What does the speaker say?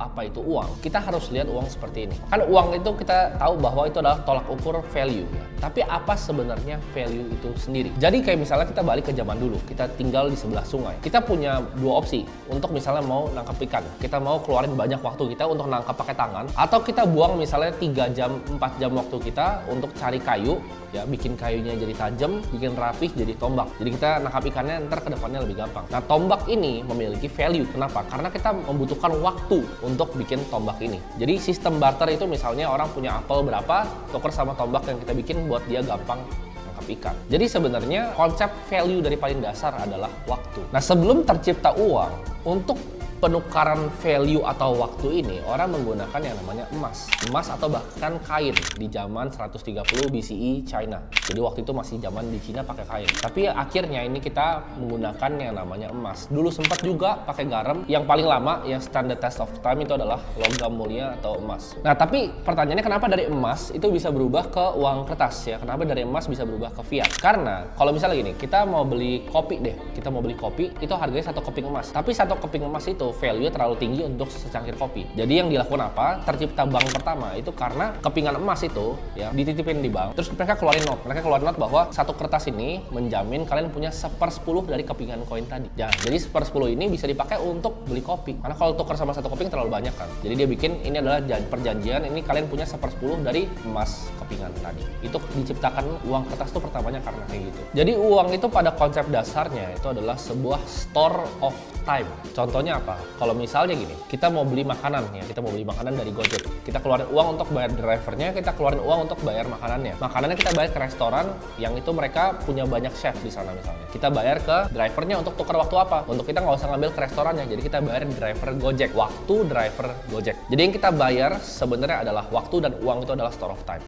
apa itu uang, kita harus lihat uang seperti ini. Kan uang itu kita tahu bahwa itu adalah tolak ukur value ya. Tapi apa sebenarnya value itu sendiri? Jadi kayak misalnya kita balik ke zaman dulu, kita tinggal di sebelah sungai. Kita punya dua opsi untuk misalnya mau nangkap ikan. Kita mau keluarin banyak waktu kita untuk nangkap pakai tangan, atau kita buang misalnya 3 jam, 4 jam waktu kita untuk cari kayu, ya bikin kayunya jadi tajam, bikin rapih jadi tombak. Jadi kita nangkap ikannya ntar ke depannya lebih gampang. Nah, tombak ini memiliki value. Kenapa? Karena kita membutuhkan waktu untuk bikin tombak ini. Jadi sistem barter itu misalnya orang punya apel berapa, tuker sama tombak yang kita bikin buat dia gampang nangkap ikan. Jadi sebenarnya konsep value dari paling dasar adalah waktu. Nah, sebelum tercipta uang, untuk penukaran value atau waktu ini orang menggunakan yang namanya emas atau bahkan kain di zaman 130 BCE China. Jadi waktu itu masih zaman di Cina pakai kain. Tapi akhirnya ini kita menggunakan yang namanya emas. Dulu sempat juga pakai garam. Yang paling lama yang standard test of time itu adalah logam mulia atau emas. Nah, tapi pertanyaannya kenapa dari emas itu bisa berubah ke uang kertas ya? Kenapa dari emas bisa berubah ke fiat? Karena kalau misalnya gini, kita mau beli kopi deh. Kita mau beli kopi itu harganya 1 keping emas. Tapi 1 keping emas itu value terlalu tinggi untuk secangkir kopi. Jadi yang dilakukan apa? Tercipta bank pertama itu karena kepingan emas itu ya dititipin di bank. Terus mereka keluarin note. Mereka keluarin note bahwa satu kertas ini menjamin kalian punya 1/10 dari kepingan koin tadi. Ya, jadi 1/10 ini bisa dipakai untuk beli kopi. Karena kalau tukar sama 1 keping terlalu banyak kan. Jadi dia bikin ini adalah perjanjian, ini kalian punya 1/10 dari emas kepingan tadi. Itu diciptakan uang kertas itu pertamanya karena kayak gitu. Jadi uang itu pada konsep dasarnya itu adalah sebuah store of time. Contohnya apa? Kalau misalnya gini, kita mau beli makanan ya, kita mau beli makanan dari Gojek. Kita keluarin uang untuk bayar drivernya, kita keluarin uang untuk bayar makanannya. Makanannya kita bayar ke restoran yang itu mereka punya banyak chef di sana misalnya. Kita bayar ke drivernya untuk tukar waktu apa? Untuk kita nggak usah ngambil ke restorannya, jadi kita bayar driver Gojek, waktu driver Gojek. Jadi yang kita bayar sebenarnya adalah waktu dan uang itu adalah store of time.